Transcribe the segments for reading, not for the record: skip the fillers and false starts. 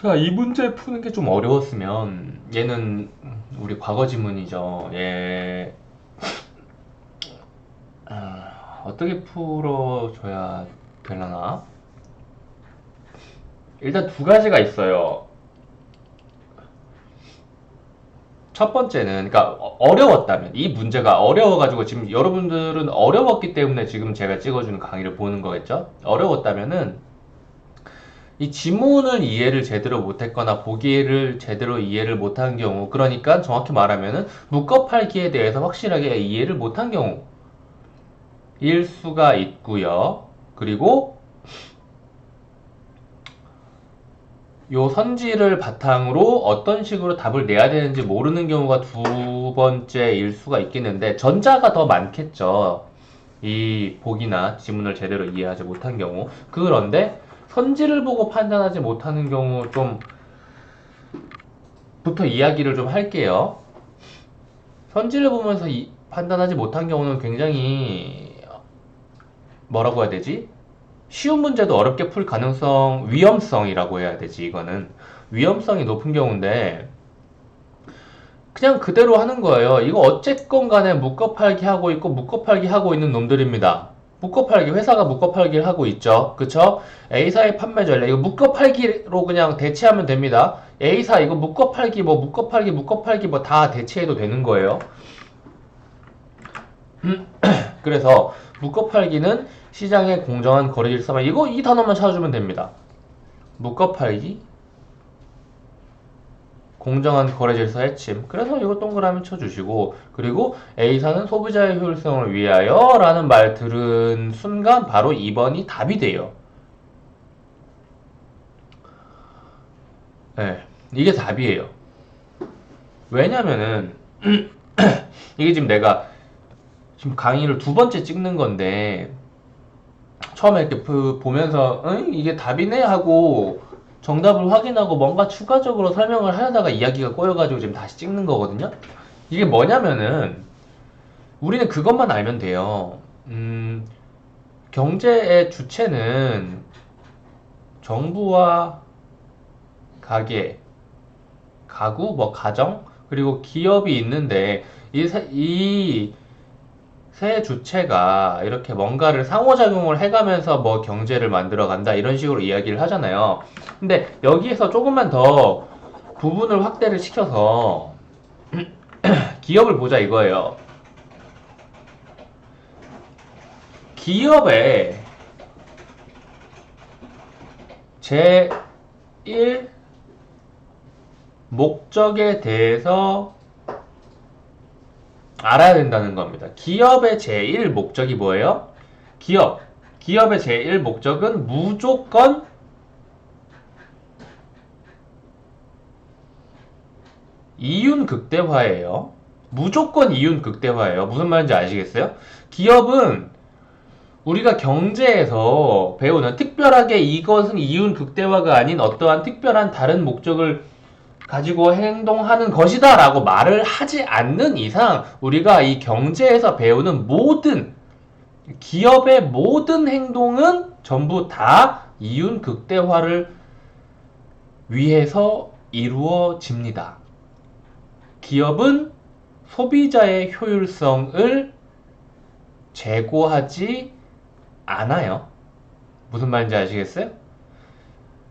자, 이 문제 푸는 게 좀 어려웠으면 얘는 우리 과거 지문이죠. 얘 어떻게 풀어줘야 되려나? 일단 두 가지가 있어요. 첫 번째는, 그러니까 어려웠다면, 이 문제가 어려워가지고 지금 여러분들은 어려웠기 때문에 지금 제가 찍어주는 강의를 보는 거겠죠? 어려웠다면은 이 지문을 이해를 제대로 못했거나 보기를 제대로 이해를 못한 경우, 그러니까 정확히 말하면은 묶어팔기에 대해서 확실하게 이해를 못한 경우일 수가 있고요. 그리고 요 선지를 바탕으로 어떤 식으로 답을 내야 되는지 모르는 경우가 두 번째일 수가 있겠는데, 전자가 더 많겠죠. 이 보기나 지문을 제대로 이해하지 못한 경우. 그런데 선지를 보고 판단하지 못하는 경우 좀 부터 이야기를 좀 할게요. 선지를 보면서 판단하지 못한 경우는 굉장히 뭐라고 해야 되지? 쉬운 문제도 어렵게 풀 가능성, 위험성이라고 해야 되지, 이거는. 위험성이 높은 경우인데, 그냥 그대로 하는 거예요. 이거 어쨌건 간에 묶어팔기 하고 있고, 묶어팔기 하고 있는 놈들입니다. 묶어팔기, 회사가 묶어팔기를 하고 있죠. 그쵸? A사의 판매 전략, 이거 묶어팔기로 그냥 대체하면 됩니다. A사, 이거 묶어팔기, 묶어팔기 뭐 다 대체해도 되는 거예요. 그래서, 묶어팔기는 시장의 공정한 거래 질서만, 이거 이 단어만 찾아주면 됩니다. 묶어팔기, 공정한 거래 질서 해침. 그래서 이거 동그라미 쳐주시고, 그리고 A사는 소비자의 효율성을 위하여 라는 말 들은 순간 바로 2번이 답이 돼요. 네, 이게 답이에요. 왜냐면은 이게 지금 내가 지금 강의를 두 번째 찍는 건데, 처음에 이렇게 보면서 이게 답이네 하고 정답을 확인하고 뭔가 추가적으로 설명을 하려다가 이야기가 꼬여가지고 지금 다시 찍는 거거든요. 이게 뭐냐면은 우리는 그것만 알면 돼요. 경제의 주체는 정부와 가게, 가구, 뭐 가정, 그리고 기업이 있는데 이 세 주체가 이렇게 뭔가를 상호작용을 해가면서 뭐 경제를 만들어 간다 이런 식으로 이야기를 하잖아요. 근데 여기에서 조금만 더 부분을 확대를 시켜서 기업을 보자 이거예요. 기업의 제1 목적에 대해서 알아야 된다는 겁니다. 기업의 제1 목적이 뭐예요? 기업의 제1 목적은 무조건 이윤 극대화예요. 무조건 이윤 극대화예요. 무슨 말인지 아시겠어요? 기업은 우리가 경제에서 배우는 특별하게 이것은 이윤 극대화가 아닌 어떠한 특별한 다른 목적을 가지고 행동하는 것이다 라고 말을 하지 않는 이상 우리가 이 경제에서 배우는 모든 기업의 모든 행동은 전부 다 이윤 극대화를 위해서 이루어집니다. 기업은 소비자의 효율성을 제고하지 않아요. 무슨 말인지 아시겠어요?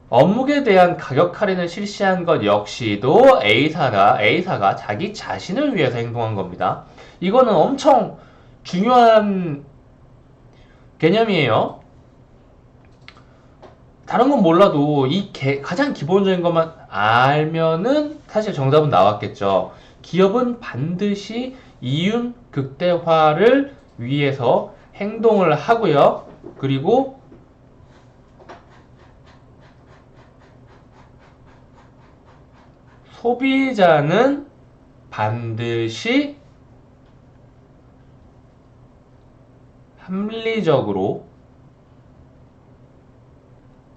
업무에 대한 가격 할인을 실시한 것 역시도 A사가 자기 자신을 위해서 행동한 겁니다. 이거는 엄청 중요한 개념이에요. 다른 건 몰라도 가장 기본적인 것만 알면은 사실 정답은 나왔겠죠. 기업은 반드시 이윤 극대화를 위해서 행동을 하고요. 그리고 소비자는 반드시 합리적으로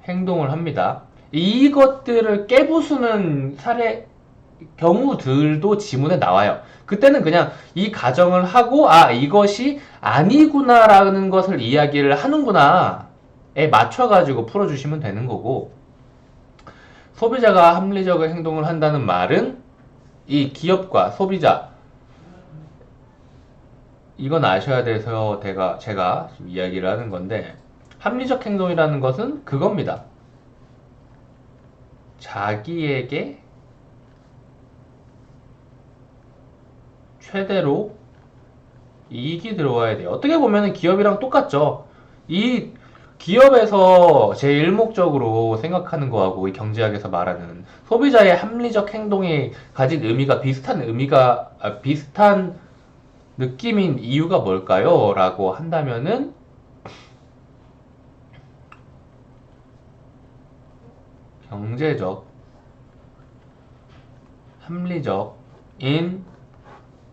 행동을 합니다. 이것들을 깨부수는 경우들도 지문에 나와요. 그때는 그냥 이 가정을 하고 이것이 아니구나라는 것을 이야기를 하는구나에 맞춰가지고 풀어주시면 되는 거고, 소비자가 합리적인 행동을 한다는 말은 이 기업과 소비자, 이건 아셔야 돼서 제가 지금 이야기를 하는 건데, 합리적 행동이라는 것은 그겁니다. 자기에게 최대로 이익이 들어와야 돼요. 어떻게 보면 기업이랑 똑같죠. 이 기업에서 제일 목적으로 생각하는 거하고 이 경제학에서 말하는 소비자의 합리적 행동이 가진 의미가 비슷한 느낌인 이유가 뭘까요? 라고 한다면은 경제적, 합리적인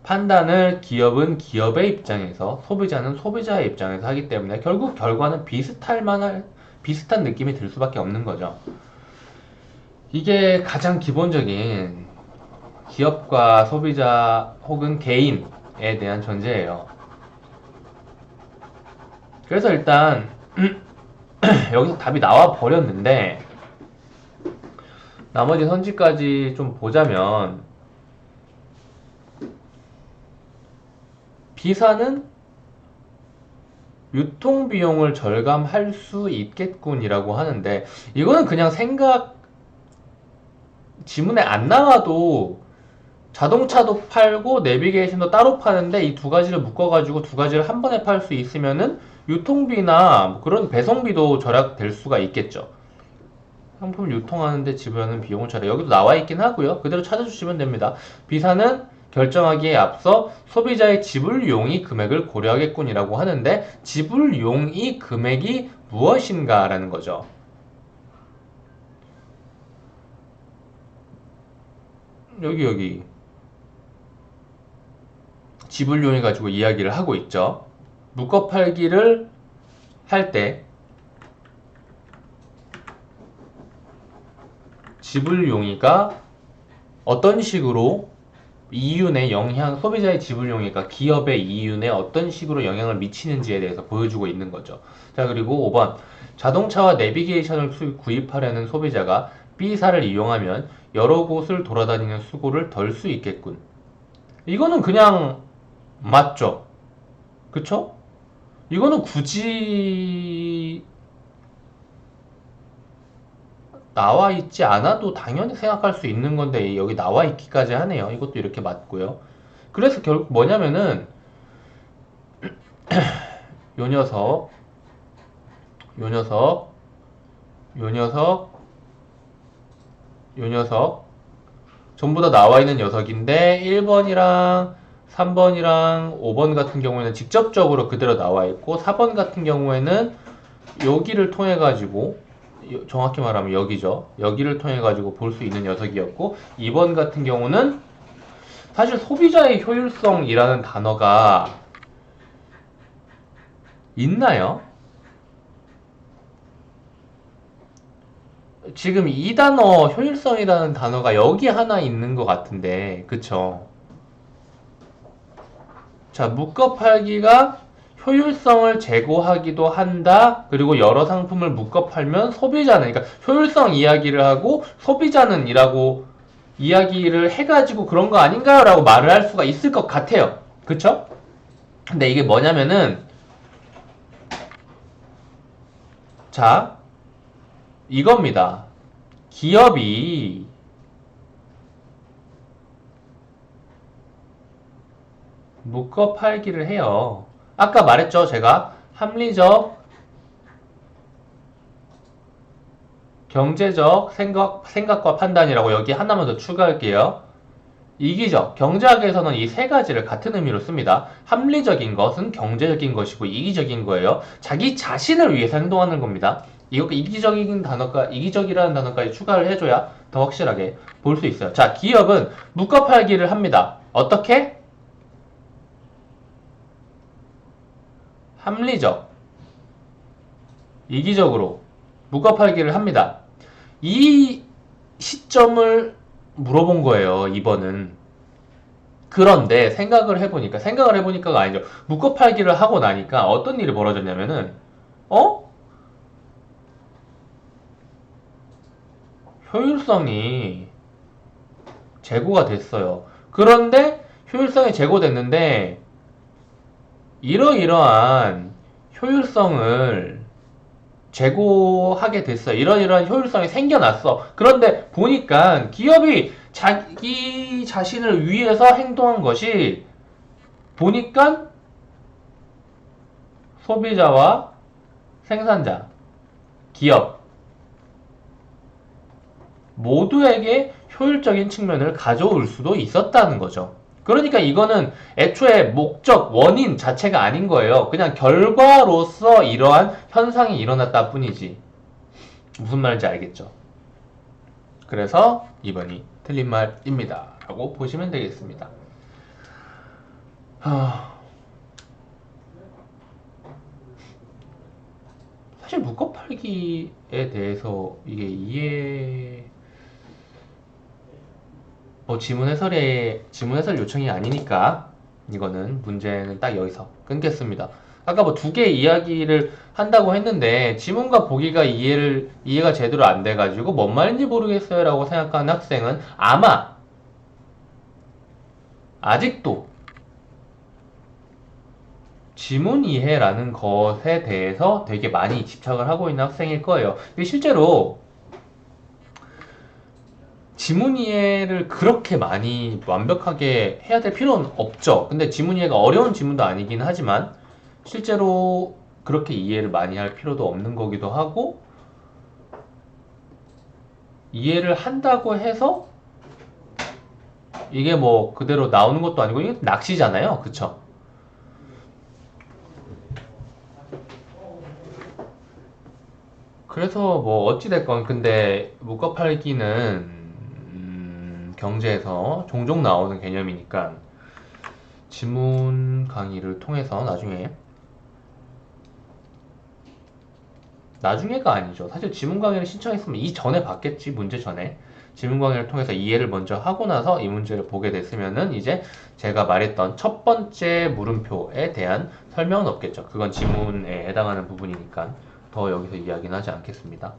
판단을 기업은 기업의 입장에서, 소비자는 소비자의 입장에서 하기 때문에 결국 결과는 비슷한 느낌이 들 수밖에 없는 거죠. 이게 가장 기본적인 기업과 소비자 혹은 개인에 대한 전제예요. 그래서 일단 여기서 답이 나와 버렸는데, 나머지 선지까지 좀 보자면, 비사는 유통비용을 절감할 수 있겠군이라고 하는데, 이거는 그냥 지문에 안 나와도 자동차도 팔고 내비게이션도 따로 파는데 이 두 가지를 묶어가지고 두 가지를 한 번에 팔 수 있으면은 유통비나 뭐 그런 배송비도 절약될 수가 있겠죠. 상품 유통하는데 지불하는 비용을 절약. 여기도 나와 있긴 하고요. 그대로 찾아주시면 됩니다. 비사는 결정하기에 앞서 소비자의 지불 용의 금액을 고려하겠군이라고 하는데, 지불 용의 금액이 무엇인가라는 거죠. 여기 지불용이 가지고 이야기를 하고 있죠. 묶어 팔기를 할 때 지불용이가 어떤 식으로 이윤의 영향, 소비자의 지불용이가 기업의 이윤에 어떤 식으로 영향을 미치는지에 대해서 보여주고 있는 거죠. 자, 그리고 5번. 자동차와 내비게이션을 구입하려는 소비자가 B사를 이용하면 여러 곳을 돌아다니는 수고를 덜 수 있겠군. 이거는 그냥 맞죠? 그쵸? 이거는 굳이 나와 있지 않아도 당연히 생각할 수 있는 건데 여기 나와 있기까지 하네요. 이것도 이렇게 맞고요. 그래서 결국 뭐냐면은 요 녀석, 요 녀석, 요 녀석, 요 녀석 전부 다 나와 있는 녀석인데 1번이랑 3번이랑 5번 같은 경우에는 직접적으로 그대로 나와 있고, 4번 같은 경우에는 여기를 통해 가지고, 정확히 말하면 여기죠. 여기를 통해 가지고 볼 수 있는 녀석이었고, 2번 같은 경우는 사실 소비자의 효율성이라는 단어가 있나요? 지금 이 단어, 효율성이라는 단어가 여기 하나 있는 것 같은데, 그쵸? 자, 묶어 팔기가 효율성을 제고하기도 한다. 그리고 여러 상품을 묶어 팔면 소비자는, 그러니까 효율성 이야기를 하고 소비자는 이라고 이야기를 해가지고 그런 거 아닌가요? 라고 말을 할 수가 있을 것 같아요. 그쵸? 근데 이게 뭐냐면은, 자, 이겁니다. 기업이 묶어 팔기를 해요. 아까 말했죠, 제가. 합리적, 경제적 생각과 판단이라고 여기 하나만 더 추가할게요. 이기적, 경제학에서는 이 세 가지를 같은 의미로 씁니다. 합리적인 것은 경제적인 것이고 이기적인 거예요. 자기 자신을 위해서 행동하는 겁니다. 이거 이기적이라는 단어까지 추가를 해줘야 더 확실하게 볼 수 있어요. 자, 기업은 묶어 팔기를 합니다. 어떻게? 합리적, 이기적으로 묶어 팔기를 합니다. 이 시점을 물어본 거예요, 2번은. 그런데 생각을 해보니까가 아니죠. 묶어 팔기를 하고 나니까 어떤 일이 벌어졌냐면은, 효율성이 제고가 됐어요. 그런데 효율성이 제고됐는데 이러이러한 효율성을 제고하게 됐어. 이러이러한 효율성이 생겨났어. 그런데 보니까 기업이 자기 자신을 위해서 행동한 것이 보니까 소비자와 생산자, 기업 모두에게 효율적인 측면을 가져올 수도 있었다는 거죠. 그러니까 이거는 애초에 목적, 원인 자체가 아닌 거예요. 그냥 결과로서 이러한 현상이 일어났다 뿐이지. 무슨 말인지 알겠죠? 그래서 2번이 틀린 말입니다. 라고 보시면 되겠습니다. 사실 묶어팔기에 대해서 이게 지문 해설 요청이 아니니까 이거는 문제는 딱 여기서 끊겠습니다. 아까 두 개 이야기를 한다고 했는데 지문과 보기가 이해가 제대로 안 돼가지고 뭔 말인지 모르겠어요 라고 생각하는 학생은 아마 아직도 지문 이해라는 것에 대해서 되게 많이 집착을 하고 있는 학생일 거예요. 근데 실제로 지문 이해를 그렇게 많이 완벽하게 해야 될 필요는 없죠. 근데 지문 이해가 어려운 지문도 아니긴 하지만 실제로 그렇게 이해를 많이 할 필요도 없는 거기도 하고 이해를 한다고 해서 이게 그대로 나오는 것도 아니고 이게 낚시잖아요. 그쵸? 그래서 어찌됐건 근데 묶어팔기는 경제에서 종종 나오는 개념이니까 지문 강의를 통해서 나중에가 아니죠. 사실 지문 강의를 신청했으면 이전에 봤겠지. 문제 전에 지문 강의를 통해서 이해를 먼저 하고 나서 이 문제를 보게 됐으면은 이제 제가 말했던 첫 번째 물음표에 대한 설명은 없겠죠. 그건 지문에 해당하는 부분이니까 더 여기서 이야기는 하지 않겠습니다.